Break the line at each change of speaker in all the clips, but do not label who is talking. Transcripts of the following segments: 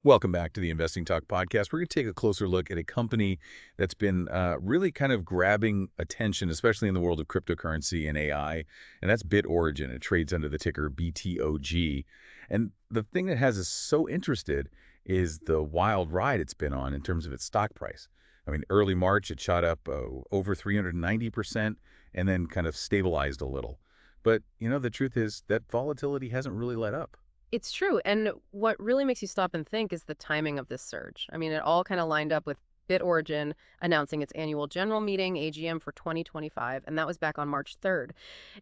Welcome back to the Investing Talk podcast. We're going to take a closer look at a company that's been really kind of grabbing attention, especially in the world of cryptocurrency and AI, and that's Origin. It trades under the ticker BTOG. And the thing that has us so interested is the wild ride it's been on in terms of its stock price. I mean, early March, it shot up over 390% and then kind of stabilized a little. But, the truth is that volatility hasn't really let up.
It's true. And what really makes you stop and think is the timing of this surge. I mean, it all kind of lined up with Origin announcing its annual general meeting, AGM, for 2025, and that was back on March 3rd.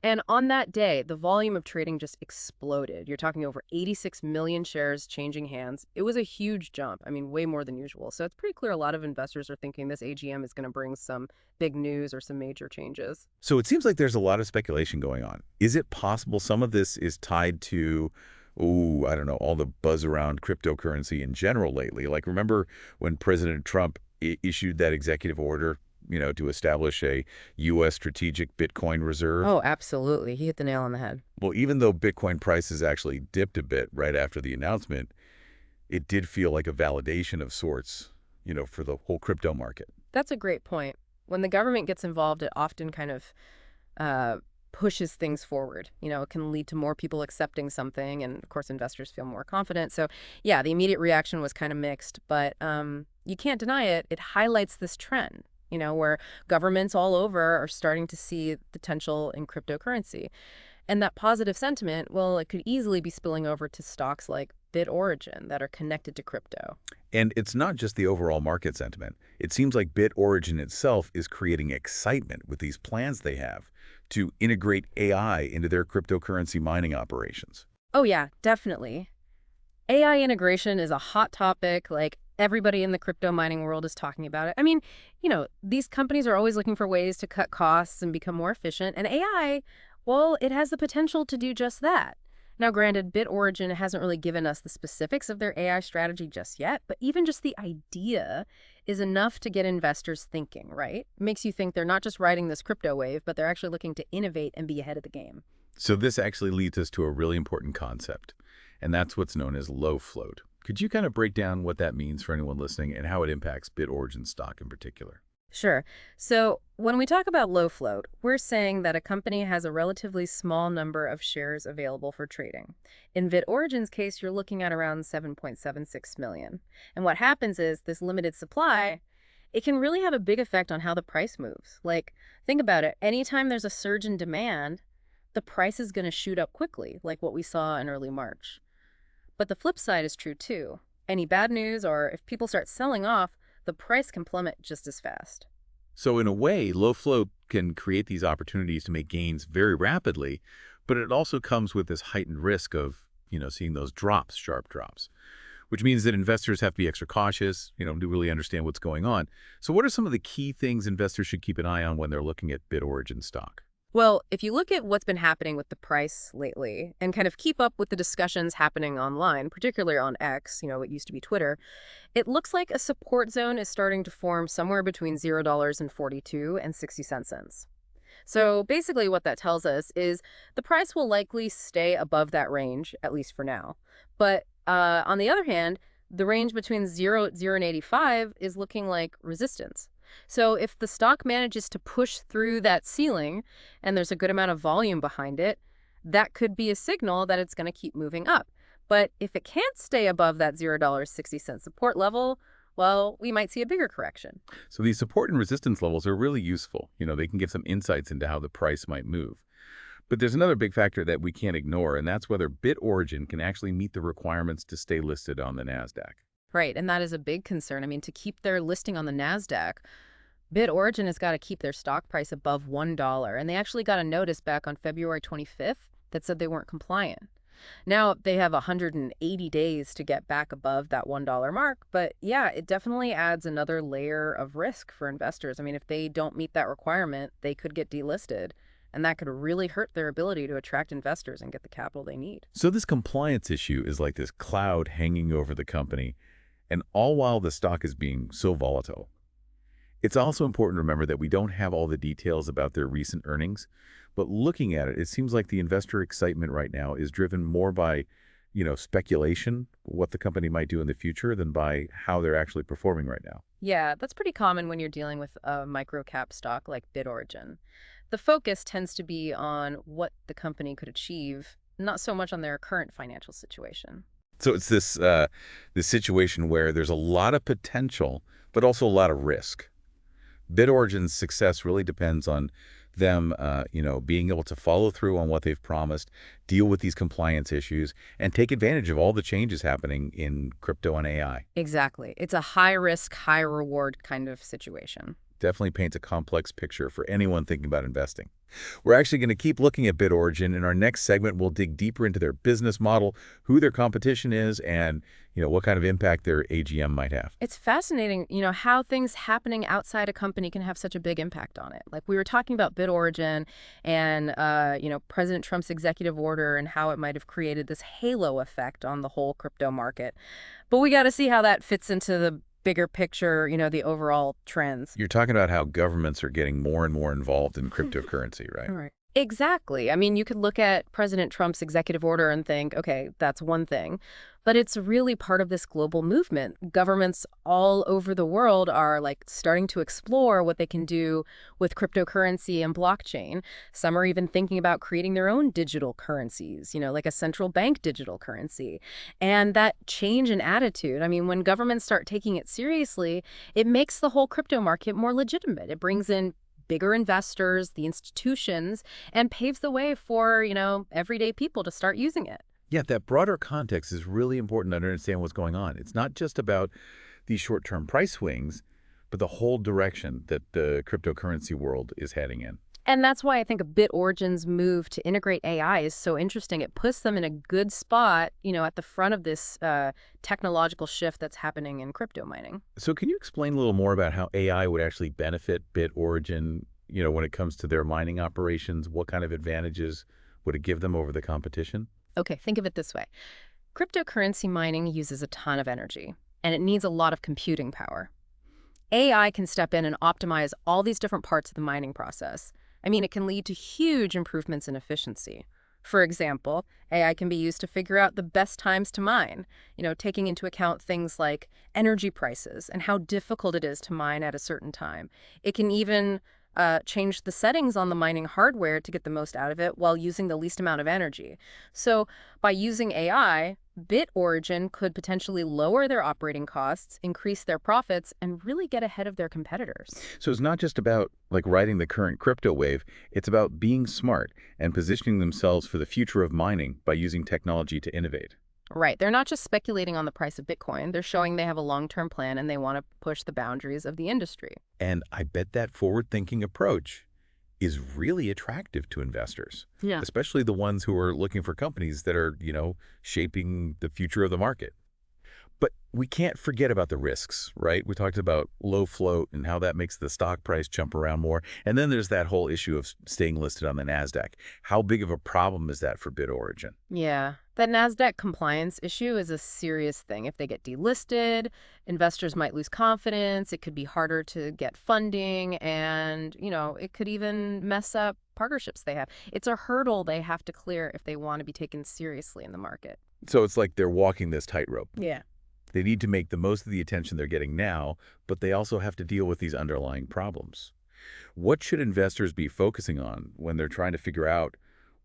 And on that day, the volume of trading just exploded. You're talking over 86 million shares changing hands. It was a huge jump. I mean, way more than usual. So it's pretty clear a lot of investors are thinking this AGM is going to bring some big news or some major changes.
So it seems like there's a lot of speculation going on. Is it possible some of this is tied to, I don't know, all the buzz around cryptocurrency in general lately? Like, remember when President Trump issued that executive order, to establish a U.S. strategic Bitcoin reserve?
Oh, absolutely. He hit the nail on the head.
Well, even though Bitcoin prices actually dipped a bit right after the announcement, it did feel like a validation of sorts, for the whole crypto market.
That's a great point. When the government gets involved, it often kind of pushes things forward. It can lead to more people accepting something, and of course, investors feel more confident. So, yeah, the immediate reaction was kind of mixed, but you can't deny it. It highlights this trend, where governments all over are starting to see potential in cryptocurrency. And that positive sentiment, well, it could easily be spilling over to stocks like Origin that are connected to crypto.
And it's not just the overall market sentiment. It seems like Origin itself is creating excitement with these plans they have to integrate AI into their cryptocurrency mining operations.
Oh, yeah, definitely. AI integration is a hot topic. Like, everybody in the crypto mining world is talking about it. I mean, these companies are always looking for ways to cut costs and become more efficient. And AI, well, it has the potential to do just that. Now, granted, Origin hasn't really given us the specifics of their AI strategy just yet, but even just the idea is enough to get investors thinking, right? It makes you think they're not just riding this crypto wave, but they're actually looking to innovate and be ahead of the game.
So this actually leads us to a really important concept, and that's what's known as low float. Could you kind of break down what that means for anyone listening and how it impacts Origin stock in particular?
Sure. So when we talk about low float, we're saying that a company has a relatively small number of shares available for trading. In Origin's case, you're looking at around 7.76 million. And what happens is this limited supply, it can really have a big effect on how the price moves. Like, think about it. Anytime there's a surge in demand, the price is going to shoot up quickly, like what we saw in early March. But the flip side is true too. Any bad news, or if people start selling off, the price can plummet just as fast.
So in a way, low float can create these opportunities to make gains very rapidly, but it also comes with this heightened risk of, seeing those drops, sharp drops, which means that investors have to be extra cautious, to really understand what's going on. So what are some of the key things investors should keep an eye on when they're looking at Origin stock?
Well, if you look at what's been happening with the price lately and kind of keep up with the discussions happening online, particularly on X, it used to be Twitter, it looks like a support zone is starting to form somewhere between $0.42 and 60 cents. So basically what that tells us is the price will likely stay above that range, at least for now. But on the other hand, the range between 0 and 85 is looking like resistance. So if the stock manages to push through that ceiling and there's a good amount of volume behind it, that could be a signal that it's going to keep moving up. But if it can't stay above that $0.60 support level, well, we might see a bigger correction.
So these support and resistance levels are really useful. They can give some insights into how the price might move. But there's another big factor that we can't ignore, and that's whether Origin can actually meet the requirements to stay listed on the Nasdaq.
Right, and that is a big concern. I mean, to keep their listing on the Nasdaq, Origin has got to keep their stock price above $1, and they actually got a notice back on February 25th that said they weren't compliant. Now, they have 180 days to get back above that $1 mark, but yeah, it definitely adds another layer of risk for investors. I mean, if they don't meet that requirement, they could get delisted, and that could really hurt their ability to attract investors and get the capital they need.
So this compliance issue is like this cloud hanging over the company, and all while the stock is being so volatile. It's also important to remember that we don't have all the details about their recent earnings, but looking at it, it seems like the investor excitement right now is driven more by, speculation, what the company might do in the future, than by how they're actually performing right now.
Yeah, that's pretty common when you're dealing with a micro-cap stock like Origin. The focus tends to be on what the company could achieve, not so much on their current financial situation.
So it's this situation where there's a lot of potential, but also a lot of risk. BitOrigin's success really depends on them, being able to follow through on what they've promised, deal with these compliance issues, and take advantage of all the changes happening in crypto and AI.
Exactly. It's a high-risk, high-reward kind of situation.
Definitely paints a complex picture for anyone thinking about investing. We're actually going to keep looking at BitOrigin. In our next segment, we'll dig deeper into their business model, who their competition is, and what kind of impact their AGM might have.
It's fascinating, how things happening outside a company can have such a big impact on it. Like we were talking about BitOrigin and, President Trump's executive order and how it might have created this halo effect on the whole crypto market. But we got to see how that fits into the bigger picture, the overall trends.
You're talking about how governments are getting more and more involved in cryptocurrency, right?
All right. Exactly. I mean, you could look at President Trump's executive order and think, okay, that's one thing. But it's really part of this global movement. Governments all over the world are like starting to explore what they can do with cryptocurrency and blockchain. Some are even thinking about creating their own digital currencies, like a central bank digital currency. And that change in attitude, I mean, when governments start taking it seriously, it makes the whole crypto market more legitimate. It brings in bigger investors, the institutions, and paves the way for, everyday people to start using it.
Yeah, that broader context is really important to understand what's going on. It's not just about these short-term price swings, but the whole direction that the cryptocurrency world is heading in.
And that's why I think a BitOrigin's move to integrate AI is so interesting. It puts them in a good spot, at the front of this technological shift that's happening in crypto mining.
So can you explain a little more about how AI would actually benefit BitOrigin, when it comes to their mining operations? What kind of advantages would it give them over the competition?
Okay, think of it this way. Cryptocurrency mining uses a ton of energy, and it needs a lot of computing power. AI can step in and optimize all these different parts of the mining process. I mean, it can lead to huge improvements in efficiency. For example, AI can be used to figure out the best times to mine, taking into account things like energy prices and how difficult it is to mine at a certain time. It can even change the settings on the mining hardware to get the most out of it while using the least amount of energy. So by using AI, BitOrigin could potentially lower their operating costs, increase their profits, and really get ahead of their competitors.
So it's not just about riding the current crypto wave, it's about being smart and positioning themselves for the future of mining by using technology to innovate.
Right. They're not just speculating on the price of Bitcoin. They're showing they have a long-term plan and they want to push the boundaries of the industry.
And I bet that forward-thinking approach is really attractive to investors,
Yeah.
especially the ones who are looking for companies that are, shaping the future of the market. But we can't forget about the risks, right? We talked about low float and how that makes the stock price jump around more. And then there's that whole issue of staying listed on the Nasdaq. How big of a problem is that for BitOrigin?
Yeah. That Nasdaq compliance issue is a serious thing. If they get delisted, investors might lose confidence. It could be harder to get funding and, it could even mess up partnerships they have. It's a hurdle they have to clear if they want to be taken seriously in the market.
So it's like they're walking this tightrope.
Yeah.
They need to make the most of the attention they're getting now, but they also have to deal with these underlying problems. What should investors be focusing on when they're trying to figure out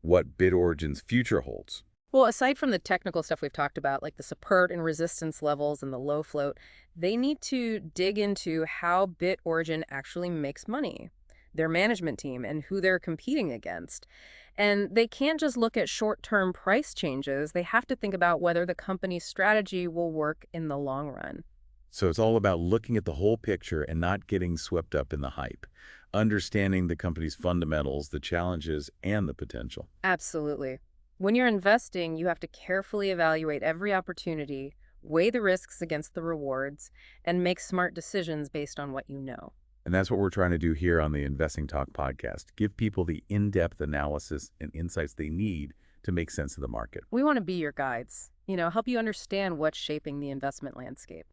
what BitOrigin's future holds?
Well, aside from the technical stuff we've talked about, like the support and resistance levels and the low float, they need to dig into how BitOrigin actually makes money, their management team, and who they're competing against. And they can't just look at short-term price changes. They have to think about whether the company's strategy will work in the long run.
So it's all about looking at the whole picture and not getting swept up in the hype, understanding the company's fundamentals, the challenges, and the potential.
Absolutely. When you're investing, you have to carefully evaluate every opportunity, weigh the risks against the rewards, and make smart decisions based on what you know.
And that's what we're trying to do here on the Investing Talk podcast. Give people the in-depth analysis and insights they need to make sense of the market.
We want to be your guides, help you understand what's shaping the investment landscape.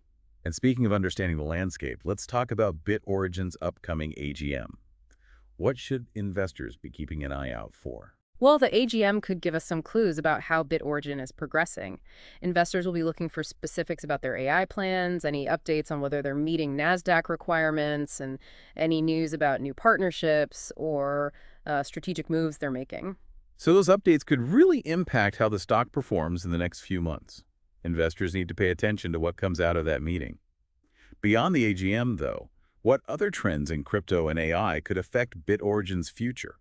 And speaking of understanding the landscape, let's talk about BitOrigin's upcoming AGM. What should investors be keeping an eye out for?
Well, the AGM could give us some clues about how BitOrigin is progressing. Investors will be looking for specifics about their AI plans, any updates on whether they're meeting Nasdaq requirements, and any news about new partnerships or strategic moves they're making.
So those updates could really impact how the stock performs in the next few months. Investors need to pay attention to what comes out of that meeting. Beyond the AGM, though, what other trends in crypto and AI could affect BitOrigin's future?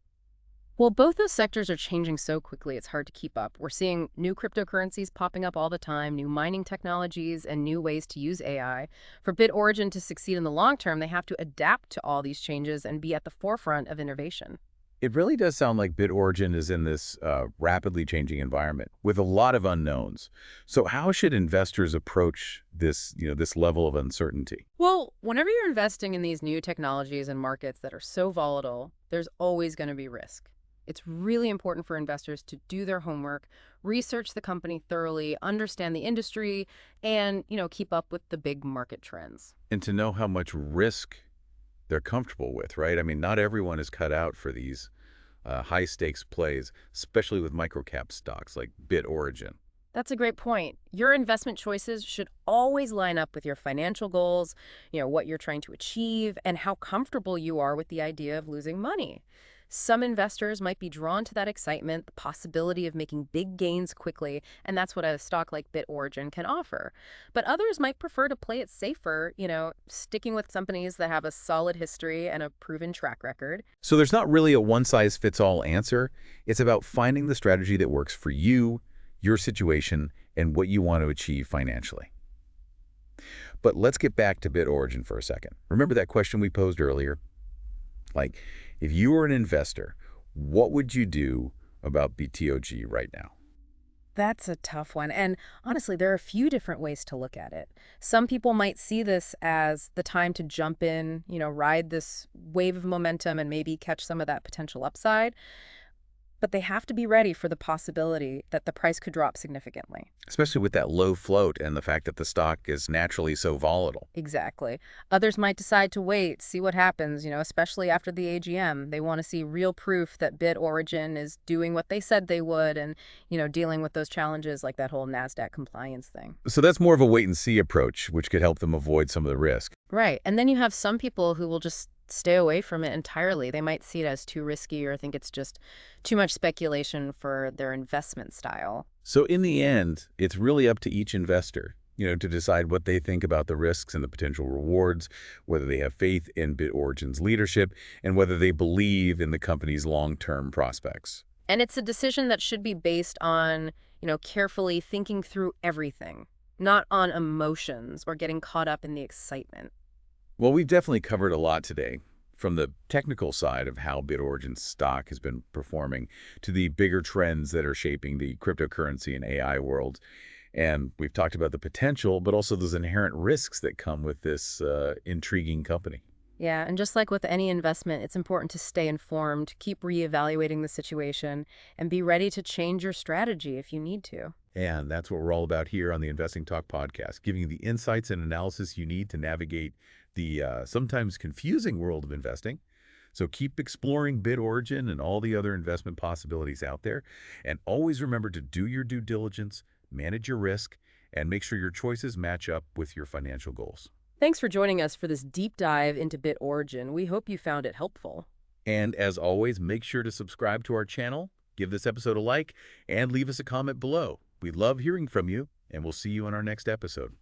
Well, both those sectors are changing so quickly, it's hard to keep up. We're seeing new cryptocurrencies popping up all the time, new mining technologies, and new ways to use AI. For BitOrigin to succeed in the long term, they have to adapt to all these changes and be at the forefront of innovation.
It really does sound like BitOrigin is in this rapidly changing environment with a lot of unknowns. So how should investors approach this level of uncertainty?
Well, whenever you're investing in these new technologies and markets that are so volatile, there's always going to be risk. It's really important for investors to do their homework, research the company thoroughly, understand the industry, and, keep up with the big market trends.
And to know how much risk they're comfortable with, right? I mean, not everyone is cut out for these high-stakes plays, especially with microcap stocks like BitOrigin.
That's a great point. Your investment choices should always line up with your financial goals, what you're trying to achieve, and how comfortable you are with the idea of losing money. Some investors might be drawn to that excitement, the possibility of making big gains quickly, and that's what a stock like BitOrigin can offer. But others might prefer to play it safer, sticking with companies that have a solid history and a proven track record.
So there's not really a one-size-fits-all answer. It's about finding the strategy that works for you, your situation, and what you want to achieve financially. But let's get back to BitOrigin for a second. Remember that question we posed earlier? Like, if you were an investor, what would you do about BTOG right now?
That's a tough one. And honestly, there are a few different ways to look at it. Some people might see this as the time to jump in, ride this wave of momentum and maybe catch some of that potential upside. But they have to be ready for the possibility that the price could drop significantly.
Especially with that low float and the fact that the stock is naturally so volatile.
Exactly. Others might decide to wait, see what happens, especially after the AGM. They want to see real proof that BitOrigin is doing what they said they would and, dealing with those challenges like that whole Nasdaq compliance thing.
So that's more of a wait-and-see approach, which could help them avoid some of the risk.
Right. And then you have some people who will just stay away from it entirely. They might see it as too risky or think it's just too much speculation for their investment style.
So in the end, it's really up to each investor, to decide what they think about the risks and the potential rewards, whether they have faith in BitOrigin's leadership, and whether they believe in the company's long-term prospects.
And it's a decision that should be based on, carefully thinking through everything, not on emotions or getting caught up in the excitement.
Well, we've definitely covered a lot today, from the technical side of how BitOrigin's stock has been performing to the bigger trends that are shaping the cryptocurrency and AI world. And we've talked about the potential, but also those inherent risks that come with this intriguing company.
Yeah, and just like with any investment, it's important to stay informed, keep reevaluating the situation, and be ready to change your strategy if you need to.
And that's what we're all about here on the Investing Talk podcast, giving you the insights and analysis you need to navigate the sometimes confusing world of investing. So keep exploring BitOrigin and all the other investment possibilities out there. And always remember to do your due diligence, manage your risk, and make sure your choices match up with your financial goals.
Thanks for joining us for this deep dive into BitOrigin. We hope you found it helpful.
And as always, make sure to subscribe to our channel, give this episode a like, and leave us a comment below. We love hearing from you, and we'll see you in our next episode.